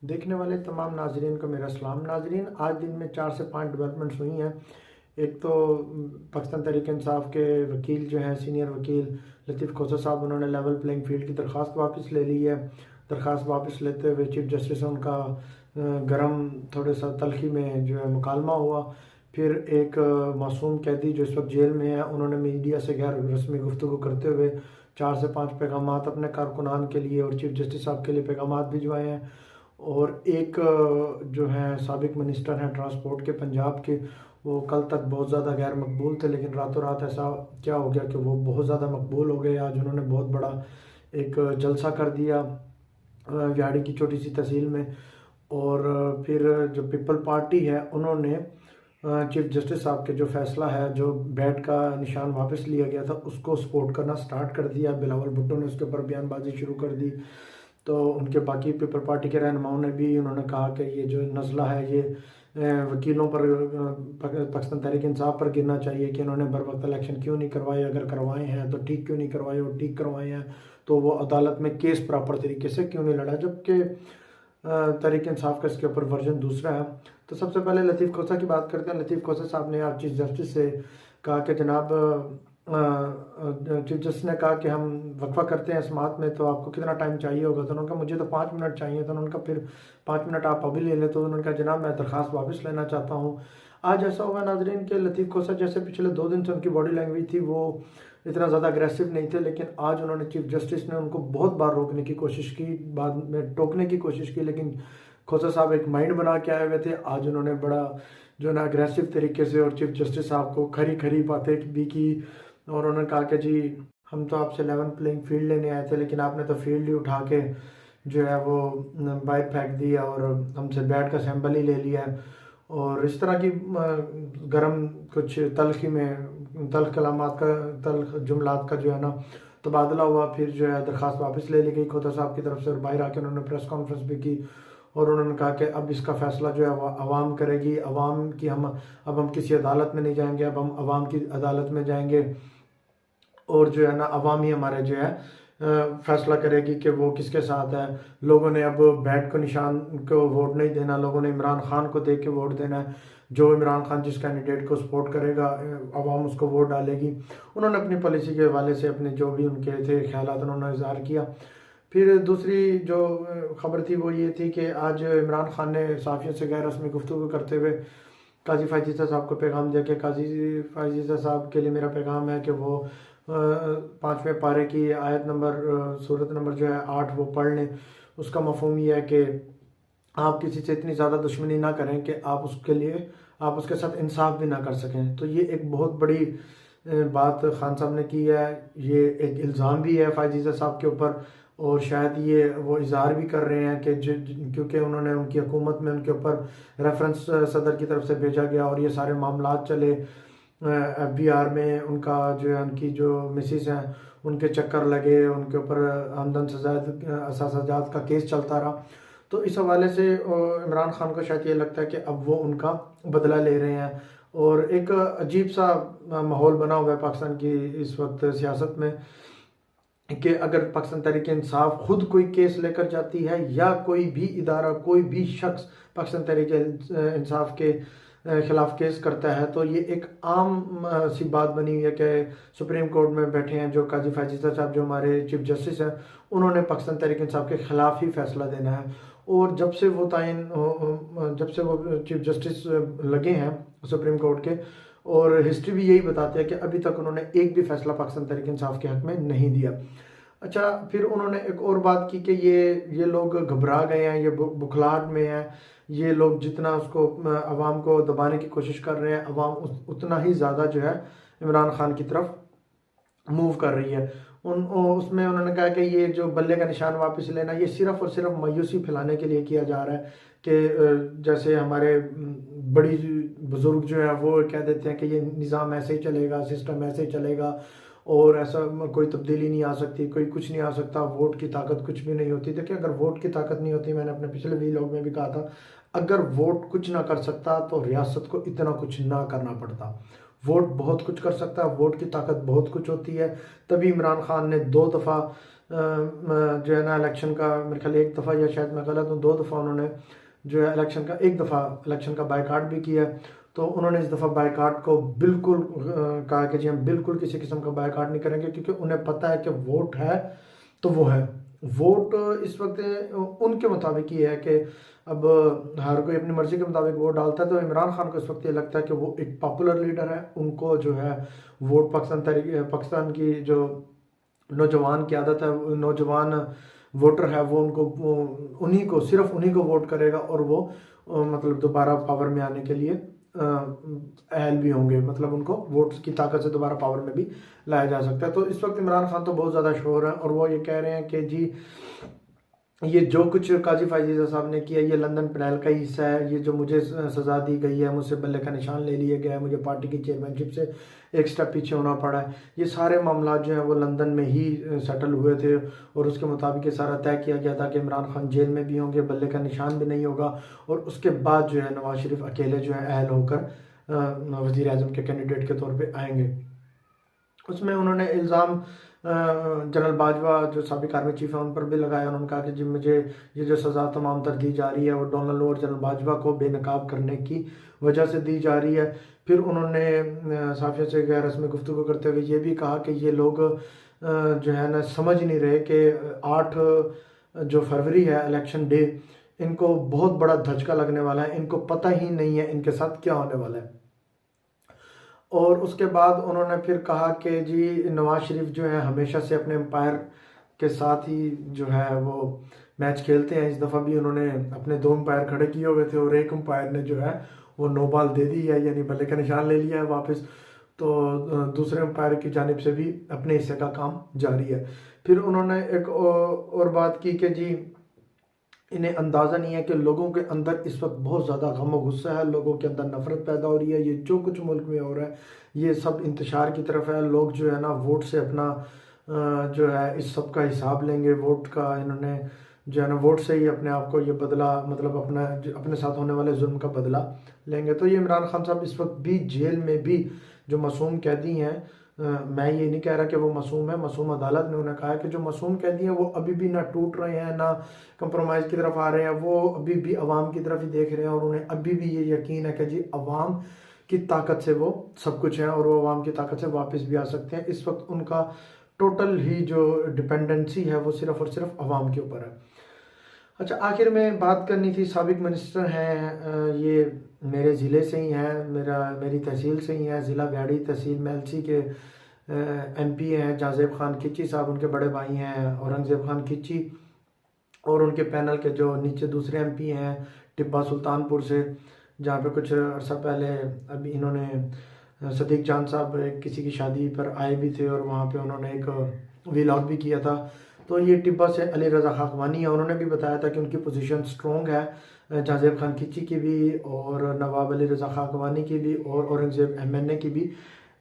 देखने वाले तमाम नाजरीन को मेरा सलाम। नाजरीन, आज दिन में 4 से 5 डेवलपमेंट्स हुई हैं। एक तो पाकिस्तान तहरीक इंसाफ के वकील जो हैं, सीनियर वकील लतीफ़ खोसा साहब, उन्होंने लेवल प्लेइंग फील्ड की दरख्वास्त वापस ले ली है। दरख्वास्त वापस लेते हुए चीफ जस्टिस से उनका गर्म थोड़ा सा तलखी में जो है मुकालमा हुआ। फिर एक मासूम कैदी जो इस वक्त जेल में है, उन्होंने मीडिया से गैर रस्मी गुफ्तगू करते हुए 4 से 5 पैगाम अपने कारकुनान के लिए और चीफ जस्टिस साहब के लिए पैगाम भिजवाए हैं। और एक जो है साबिक मिनिस्टर हैं ट्रांसपोर्ट के पंजाब के, वो कल तक बहुत ज़्यादा गैर मकबूल थे, लेकिन रातों रात ऐसा क्या हो गया कि वो बहुत ज़्यादा मकबूल हो गए। आज उन्होंने बहुत बड़ा एक जलसा कर दिया व्याड़ी की छोटी सी तहसील में। और फिर जो पीपल पार्टी है, उन्होंने चीफ जस्टिस साहब के जो फैसला है, जो बैट का निशान वापस लिया गया था, उसको सपोर्ट करना स्टार्ट कर दिया। बिलावल भुट्टो ने उसके ऊपर बयानबाजी शुरू कर दी। तो उनके बाकी पीपल पार्टी के रहनुमाओं ने भी उन्होंने कहा कि ये जो नज़ला है ये वकीलों पर, पाकिस्तान तहरीक इंसाफ पर गिरना चाहिए कि उन्होंने बर वक्त इलेक्शन क्यों नहीं करवाए, अगर करवाए हैं तो ठीक क्यों नहीं करवाए, और ठीक करवाए हैं तो वो अदालत में केस प्रॉपर तरीके से क्यों नहीं लड़ा, जबकि तहरीक इंसाफ का इसके ऊपर वर्जन दूसरा है। तो सबसे पहले लतीफ़ खोसा की बात करते हैं। लतीफ़ खोसा साहब ने आज चीफ जस्टिस से कहा कि जनाब, चीफ जस्टिस ने कहा कि हम वक्फा करते हैं समात में, तो आपको कितना टाइम चाहिए होगा। तो उन्होंने कहा मुझे तो 5 मिनट चाहिए। तो उन्होंने कहा फिर 5 मिनट आप अभी ले लें। तो उन्होंने कहा जनाब, मैं दरख्वास्त वापस लेना चाहता हूँ। आज ऐसा हुआ नाजरीन के लतीफ़ खोसा जैसे पिछले 2 दिन से उनकी बॉडी लैंग्वेज थी, वो इतना ज़्यादा अग्रेसिव नहीं थे, लेकिन आज उन्होंने चीफ जस्टिस ने उनको बहुत बार रोकने की कोशिश की, बाद में टोकने की कोशिश की, लेकिन खोसा साहब एक माइंड बना के आए हुए थे। आज उन्होंने बड़ा जो ना अग्रेसिव तरीके से और चीफ जस्टिस साहब को खरी खरी बातें भी की। और उन्होंने कहा कि जी, हम तो आपसे लेवल प्लेइंग फील्ड लेने आए थे, लेकिन आपने तो फील्ड ही उठा के जो है वो बाहर फेंक दिया और हमसे बैट का सैंपल ही ले लिया है। और इस तरह की गर्म कुछ तलखी में तल्ख कलामात का, तल्ख जुमलात का जो है ना तबादला हुआ। फिर जो है दरख्वास्त वापस ले ली गई खोता साहब की तरफ से, और बाहर आके उन्होंने प्रेस कॉन्फ्रेंस भी की और उन्होंने कहा कि अब इसका फैसला जो है वो अवाम करेगी। अवाम की हम किसी अदालत में नहीं जाएंगे, अब हम अवाम की अदालत में जाएंगे और जो है ना अवाम ही हमारे जो है फैसला करेगी कि वो किसके साथ है। लोगों ने अब बैट को निशान को वोट नहीं देना, लोगों ने इमरान खान को देख के वोट देना है। जो इमरान खान जिस कैंडिडेट को सपोर्ट करेगा, अवाम उसको वोट डालेगी। उन्होंने अपनी पॉलिसी के हवाले से अपने जो भी उनके थे ख्यालात उन्होंने इजहार किया। फिर दूसरी जो खबर थी वो ये थी कि आज इमरान खान ने सहाफ़ियों से गैर रस्मी गुफ्तगू करते हुए काजी फ़ायज़ साहब को पैगाम दिया कि काजी फ़ायज़ साहब के लिए मेरा पैगाम है कि वो 5वें पारे की आयत नंबर सूरत नंबर जो है 8 वो पढ़ लें। उसका मफ़हूम ये है कि आप किसी से इतनी ज़्यादा दुश्मनी ना करें कि आप उसके साथ इंसाफ भी ना कर सकें। तो ये एक बहुत बड़ी बात खान साहब ने की है। ये एक इल्ज़ाम भी है फ़ायज़ साहब के ऊपर, और शायद ये वो इज़हार भी कर रहे हैं कि क्योंकि उन्होंने उनकी हुकूमत में उनके ऊपर रेफरेंस सदर की तरफ से भेजा गया और ये सारे मामला चले। FBR में उनका जो है, उनकी जो मिसिस हैं उनके चक्कर लगे, उनके ऊपर आमदन असाजात का केस चलता रहा। तो इस हवाले से इमरान खान को शायद ये लगता है कि अब वो उनका बदला ले रहे हैं। और एक अजीब सा माहौल बना हुआ है पाकिस्तान की इस वक्त सियासत में कि अगर पाकिस्तान तहरीक इंसाफ खुद कोई केस लेकर जाती है या कोई भी इदारा, कोई भी शख्स पाकिस्तान तहरीक इंसाफ के खिलाफ केस करता है, तो ये एक आम सी बात बनी हुई है कि सुप्रीम कोर्ट में बैठे हैं जो काजी फ़ायज़ साहब, जो हमारे चीफ जस्टिस हैं, उन्होंने पाकिस्तान तहरीक इंसाफ के ख़िलाफ़ ही फैसला देना है। और जब से वो चीफ जस्टिस लगे हैं सुप्रीम कोर्ट के, और हिस्ट्री भी यही बताती है कि अभी तक उन्होंने एक भी फैसला पाकिस्तान तहरीक इंसाफ के हक़ में नहीं दिया। अच्छा, फिर उन्होंने एक और बात की कि ये लोग घबरा गए हैं, ये बुखलाहट में हैं। ये लोग जितना उसको अवाम को दबाने की कोशिश कर रहे हैं, अवाम उतना ही ज़्यादा जो है इमरान खान की तरफ मूव कर रही है। उसमें उन्होंने कहा कि ये जो बल्ले का निशान वापस लेना, ये सिर्फ़ और सिर्फ मायूसी फैलाने के लिए किया जा रहा है कि जैसे हमारे बड़ी बुज़ुर्ग जो है वो कह देते हैं कि ये निज़ाम ऐसे ही चलेगा, सिस्टम ऐसे ही चलेगा और ऐसा कोई तब्दीली नहीं आ सकती, कोई कुछ नहीं आ सकता, वोट की ताकत कुछ भी नहीं होती। देखिए, अगर वोट की ताकत नहीं होती, मैंने अपने पिछले व्लॉग में भी कहा था, अगर वोट कुछ ना कर सकता तो रियासत को इतना कुछ ना करना पड़ता। वोट बहुत कुछ कर सकता है, वोट की ताकत बहुत कुछ होती है। तभी इमरान खान ने 2 दफ़ा जो है ना इलेक्शन का मेरे ख्याल एक दफ़ा या शायद मैं गलत हूँ 2 दफ़ा उन्होंने जो है इलेक्शन का एक दफ़ा इलेक्शन का बायकाट भी किया। तो उन्होंने इस दफ़ा बायकाट को बिल्कुल कहा कि जी हम बिल्कुल किसी किस्म का बायकाट नहीं करेंगे, क्योंकि उन्हें पता है कि वोट है तो वो है। वोट इस वक्त उनके मुताबिक ही है कि अब हर कोई अपनी मर्ज़ी के मुताबिक वोट डालता है। तो इमरान खान को इस वक्त ये लगता है कि वो एक पॉपुलर लीडर है, उनको जो है वोट पाकिस्तान की जो नौजवान की आदत है, नौजवान वोटर है, वो उनको उन्हीं को सिर्फ उन्हीं को वोट करेगा और वो मतलब दोबारा पावर में आने के लिए अहल भी होंगे, मतलब उनको वोट की ताकत से दोबारा पावर में भी लाया जा सकता है। तो इस वक्त इमरान खान तो बहुत ज़्यादा शोर है और वो ये कह रहे हैं कि जी ये जो कुछ काजी फायजीज़ा साहब ने किया ये लंदन पैनल का ही हिस्सा है, ये जो मुझे सज़ा दी गई है, मुझसे बल्ले का निशान ले लिया गया है, मुझे पार्टी की चेयरमैनशिप से एक स्टेप पीछे होना पड़ा है, ये सारे मामला जो हैं वो लंदन में ही सेटल हुए थे और उसके मुताबिक ये सारा तय किया गया था कि इमरान खान जेल में भी होंगे, बल्ले का निशान भी नहीं होगा और उसके बाद जो है नवाज शरीफ अकेले जो है अहल होकर वज़ीर आज़म के कैंडिडेट के तौर पर आएंगे। उसमें उन्होंने इल्ज़ाम जनरल बाजवा जो साबिक आर्मी चीफ है उन पर भी लगाया। उन्होंने कहा कि जी मुझे ये जो सज़ा तमाम तर दी जा रही है वो डोनाल्ड और जनरल बाजवा को बेनकाब करने की वजह से दी जा रही है। फिर उन्होंने साफिया से गैर रस्मी गुफ्तगू करते हुए ये भी कहा कि ये लोग जो है ना समझ नहीं रहे कि 8 जो फरवरी है इलेक्शन डे, इनको बहुत बड़ा धचका लगने वाला है, इनको पता ही नहीं है इनके साथ क्या होने वाला है। और उसके बाद उन्होंने फिर कहा कि जी नवाज शरीफ जो है हमेशा से अपने एम्पायर के साथ ही जो है वो मैच खेलते हैं। इस दफ़ा भी उन्होंने अपने 2 एम्पायर खड़े किए हुए थे और एक एम्पायर ने जो है वो नो बॉल दे दी है, यानी बल्ले का निशान ले लिया है वापस। तो दूसरे एम्पायर की जानिब से भी अपने हिस्से का काम जारी है। फिर उन्होंने एक और बात की कि जी इन्हें अंदाज़ा नहीं है कि लोगों के अंदर इस वक्त बहुत ज़्यादा गम और गुस्सा है, लोगों के अंदर नफरत पैदा हो रही है, ये जो कुछ मुल्क में हो रहा है ये सब इंतशार की तरफ है। लोग जो है ना वोट से अपना जो है इस सब का हिसाब लेंगे, वोट का इन्होंने जो है ना वोट से ही अपने आप को ये बदला, मतलब अपने साथ होने वाले जुल्म का बदला लेंगे। तो ये इमरान खान साहब इस वक्त भी जेल में भी जो मासूम कैदी हैं, मैं ये नहीं कह रहा कि वो मासूम है, मासूम अदालत ने उन्हें कहा है कि जो मासूम कैदी हैं वो अभी भी ना टूट रहे हैं ना कंप्रोमाइज़ की तरफ आ रहे हैं, वो अभी भी अवाम की तरफ ही देख रहे हैं और उन्हें अभी भी ये यकीन है कि जी अवाम की ताकत से वो सब कुछ है और वो अवाम की ताकत से वापस भी आ सकते हैं। इस वक्त उनका टोटल ही जो डिपेंडेंसी है वो सिर्फ़ और सिर्फ अवाम के ऊपर है। अच्छा, आखिर में बात करनी थी, साबिक मिनिस्टर हैं, ये मेरे ज़िले से ही हैं, मेरी तहसील से ही हैं, ज़िला व्याड़ी तहसील मेलसी के एमपी हैं जाज़ेब खान खिची साहब, उनके बड़े भाई हैं औरंगज़ेब खान खिची, और उनके पैनल के जो नीचे दूसरे एमपी हैं टिब्बा सुल्तानपुर से, जहाँ पे कुछ अर्सा पहले अभी इन्होंने सदीक जान साहब किसी की शादी पर आए भी थे और वहाँ पे उन्होंने एक व्लॉग भी किया था। तो ये टिब्बा से अली रज़ा खाकवानी है, उन्होंने भी बताया था कि उनकी पोजीशन स्ट्रॉन्ग है, जाज़ेब खान खिची की भी और नवाब अली रज़ा खाकवानी की भी और औरंगज़ेब MNA की भी,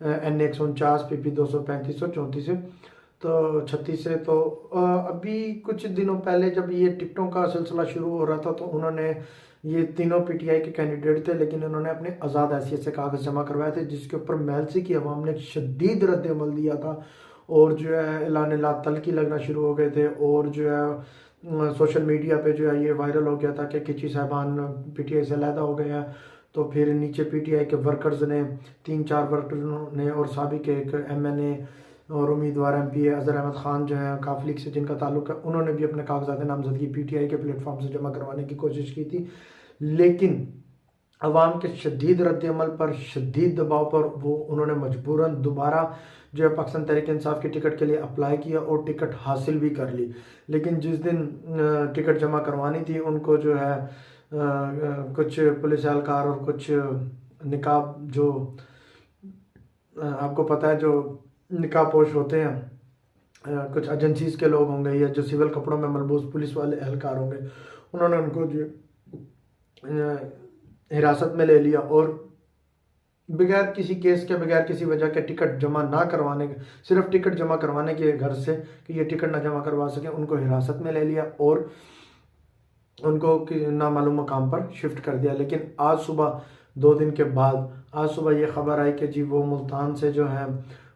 NA 149 PP 235 और 34 से, तो 36 से। तो अभी कुछ दिनों पहले जब ये टिकटों का सिलसिला शुरू हो रहा था तो उन्होंने ये तीनों PTI के कैंडिडेट थे, लेकिन उन्होंने अपने आज़ाद हैसियत से कागज़ जमा करवाए थे, जिसके ऊपर मेलसी की अवाम ने शदीद रद्द अमल दिया था और जो है ऐलान ला तलकी लगना शुरू हो गए थे और जो है सोशल मीडिया पे जो है ये वायरल हो गया था कि खिची साहबान PTI से अलहदा हो गए हैं। तो फिर नीचे PTI के वर्कर्स ने 3-4 वर्कर्स ने और साबिक एक MNA और उम्मीदवार MP अज़हर अहमद ख़ान जो है काफ लीग से जिनका ताल्लुक है, उन्होंने भी अपने कागजात नामजदगी PTI के प्लेटफॉर्म से जमा करवाने की कोशिश की थी, लेकिन अवाम के शदीद रद्द अमल पर, शदीद दबाव पर वो उन्होंने मजबूरन दोबारा जो है पाकिस्तान तहरीक इंसाफ की टिकट के लिए अप्लाई किया और टिकट हासिल भी कर ली। लेकिन जिस दिन टिकट जमा करवानी थी उनको जो है कुछ पुलिस एहलकार और कुछ निकाब, जो आपको पता है जो निकाब पोश होते हैं, कुछ एजेंसीज के लोग होंगे या जो सिविल कपड़ों में मलबूस पुलिस वाले एहलकार होंगे, उन्होंने उनको जो हिरासत में ले लिया और बगैर किसी केस के, बगैर किसी वजह के टिकट जमा ना करवाने के, सिर्फ टिकट जमा करवाने के घर से कि ये टिकट ना जमा करवा सके, उनको हिरासत में ले लिया और उनको नामालूम मकाम पर शिफ्ट कर दिया। लेकिन आज सुबह 2 दिन के बाद आज सुबह ये खबर आई कि जी वो मुल्तान से जो है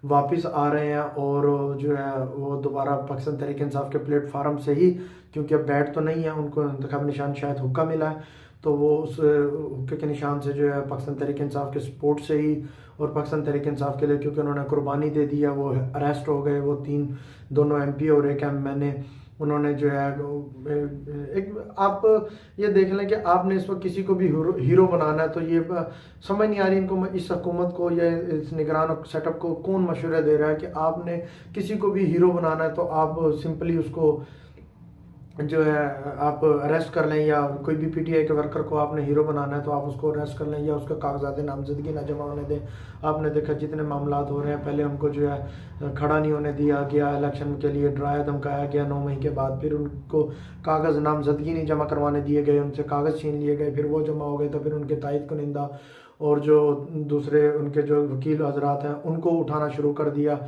वापस आ रहे हैं और जो है वो दोबारा पाकिस्तान तहरीक इंसाफ के प्लेटफार्म से ही, क्योंकि अब बैट तो नहीं है, उनको इंतखाब निशान शायद हुक्का मिला है, तो वो उस हुक्के के निशान से जो है पाकिस्तान तहरीक इंसाफ के सपोर्ट से ही और पाकिस्तान तहरीक इंसाफ के लिए, क्योंकि उन्होंने कुर्बानी दे दी है, वो अरेस्ट हो गए, वो दोनों MP और एक MNA, उन्होंने जो है एक, आप ये देख लें कि आपने इस वक्त किसी को भी हीरो बनाना है, तो ये समझ नहीं आ रही इनको, इस हुकूमत को या इस निगरान सेटअप को कौन मशवरे दे रहा है कि आपने किसी को भी हीरो बनाना है तो आप सिंपली उसको जो है आप अरेस्ट कर लें, या कोई भी PTI के वर्कर को आपने हीरो बनाना है तो आप उसको अरेस्ट कर लें या उसका कागजात नामजदगी ना जमा होने दें। आपने देखा जितने मामला हो रहे हैं, पहले उनको जो है खड़ा नहीं होने दिया गया, इलेक्शन के लिए डराया धमकाया गया 9 मई के बाद, फिर उनको कागज़ नामजदगी नहीं जमा करवाने दिए गए, उनसे कागज़ छीन लिए गए, फिर वो जमा हो गए तो फिर उनके तायद को निंदा और जो दूसरे उनके जो वकील हजरात हैं उनको उठाना शुरू कर दिया,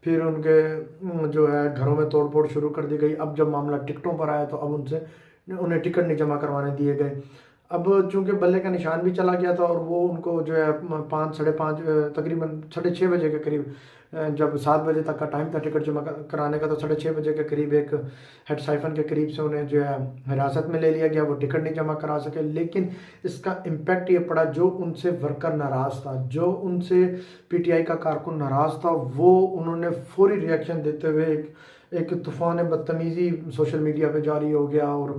फिर उनके जो है घरों में तोड़ फोड़ शुरू कर दी गई। अब जब मामला टिकटों पर आया तो अब उन्हें टिकट नहीं जमा करवाने दिए गए। अब चूंकि बल्ले का निशान भी चला गया था और वो उनको जो है 5 साढ़े 5 तकरीबन 6:30 बजे के करीब, जब 7 बजे तक का टाइम था टिकट जमा कराने का, तो 6:30 बजे के करीब एक हेड साइफन के करीब से उन्हें जो है हिरासत में ले लिया गया, वो टिकट नहीं जमा करा सके। लेकिन इसका इम्पैक्ट ये पड़ा, जो उनसे वर्कर नाराज़ था, जो उनसे PTI का कारकुन नाराज़ था, वो उन्होंने फौरी रिएक्शन देते हुए एक तूफ़ान बदतमीज़ी सोशल मीडिया पे जारी हो गया और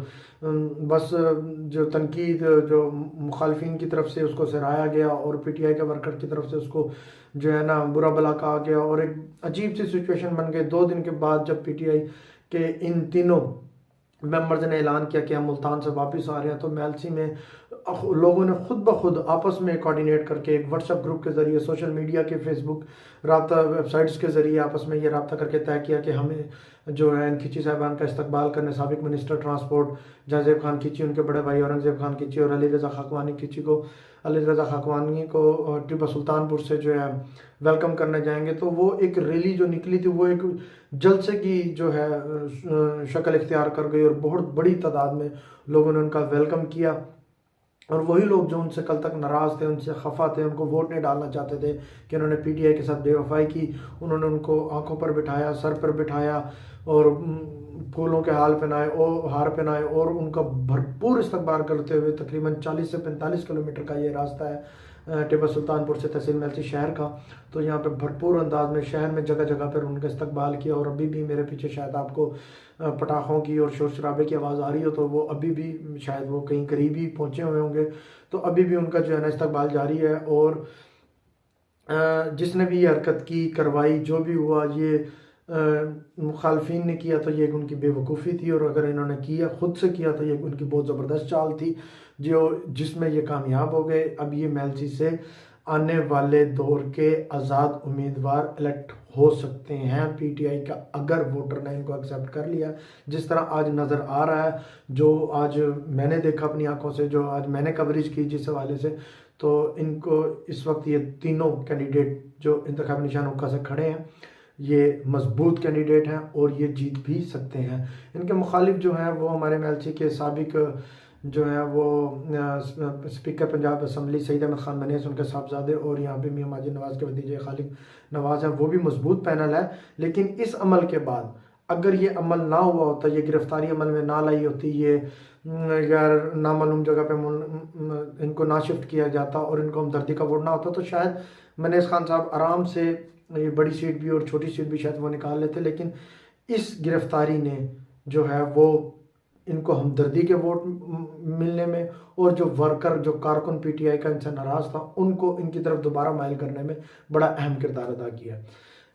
बस जो तनकीद जो मुखालफिन की तरफ से उसको सराहा गया और PTI के वर्कर की तरफ से उसको जो है ना बुरा भला कहा गया और एक अजीब सी सिचुएशन बन गई। 2 दिन के बाद जब PTI के इन तीनों मेंबर्स ने ऐलान किया कि हम मुल्तान से वापस आ रहे हैं, तो MLC में लोगों ने खुद ब खुद आपस में कोऑर्डिनेट करके एक व्हाट्सएप ग्रुप के ज़रिए, सोशल मीडिया के फेसबुक राब्ता वेबसाइट्स के ज़रिए आपस में ये राब्ता करके तय किया कि हमें जो है इन खिची साहिबान का इस्तकबाल करने, साबिक मिनिस्टर ट्रांसपोर्ट जहांजेब खान खिची, उनके बड़े भाई औरंगजेब खान खिची और अली रज़ा खाकवानी को टिपा सुल्तानपुर से जो है वेलकम करने जाएंगे। तो वो एक रैली जो निकली थी वो एक जलसे की जो है शक्ल इख्तियार कर गई और बहुत बड़ी तादाद में लोगों ने उनका वेलकम किया। और वही लोग जो उनसे कल तक नाराज़ थे, उनसे खफा थे, उनको वोट नहीं डालना चाहते थे कि उन्होंने PTI के साथ बेवफाई की, उन्होंने उनको आंखों पर बिठाया, सर पर बिठाया और फूलों के हार पहनाए और उनका भरपूर इस्तकबाल करते हुए तकरीबन 40 से 45 किलोमीटर का ये रास्ता है टिपा सुल्तानपुर से तहसील MLC शहर का। तो यहाँ पे भरपूर अंदाज में शहर में जगह जगह पर उनका इस्तकबाल किया और अभी भी मेरे पीछे शायद आपको पटाखों की और शोर शराबे की आवाज़ आ रही हो, तो वो अभी भी शायद वो कहीं करीब ही पहुँचे हुए होंगे। तो अभी भी उनका जो है ना इस्तकबाल जारी है और जिसने भी ये हरकत की, करवाई, जो भी हुआ, ये मुखालफिन ने किया तो ये उनकी बेवकूफ़ी थी और अगर इन्होंने किया खुद से किया तो ये उनकी बहुत ज़बरदस्त चाल थी जिसमें ये कामयाब हो गए। अब ये MLC से आने वाले दौर के आज़ाद उम्मीदवार इलेक्ट हो सकते हैं PTI का, अगर वोटर ने इनको एक्सेप्ट कर लिया, जिस तरह आज नज़र आ रहा है, जो आज मैंने देखा अपनी आंखों से, जो आज मैंने कवरेज की जिस हवाले से, तो इनको इस वक्त ये तीनों कैंडिडेट जो इंतखाब निशान हुक्का से खड़े हैं ये मजबूत कैंडिडेट हैं और ये जीत भी सकते हैं। इनके मुखालिफ जो हैं वो हमारे MLC के साबिक जो है वो स्पीकर पंजाब असम्बली सईद अहमद खान बनीस, उनके साहबजादे और यहाँ पे मियां माजिद नवाज़ के भतीजे खालिद नवाज़ हैं, वो भी मजबूत पैनल है। लेकिन इस अमल के बाद अगर ये अमल ना हुआ होता, ये गिरफ्तारी अमल में ना लाई होती, ये यार नामालूम जगह पे इनको ना शिफ्ट किया जाता और इनको हमदर्दी का वोट ना होता, तो शायद मनीस खान साहब आराम से ये बड़ी सीट भी और छोटी सीट भी शायद वो निकाल लेते। लेकिन इस गिरफ्तारी ने जो है वो इनको हमदर्दी के वोट मिलने में और जो वर्कर जो कारकुन PTI का इनसे नाराज़ था उनको इनकी तरफ दोबारा माइल करने में बड़ा अहम किरदार अदा किया।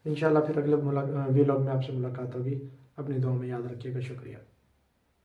इंशाल्लाह फिर अगले व्लॉग में आपसे मुलाकात होगी। अपनी दुआ में याद रखिएगा। शुक्रिया।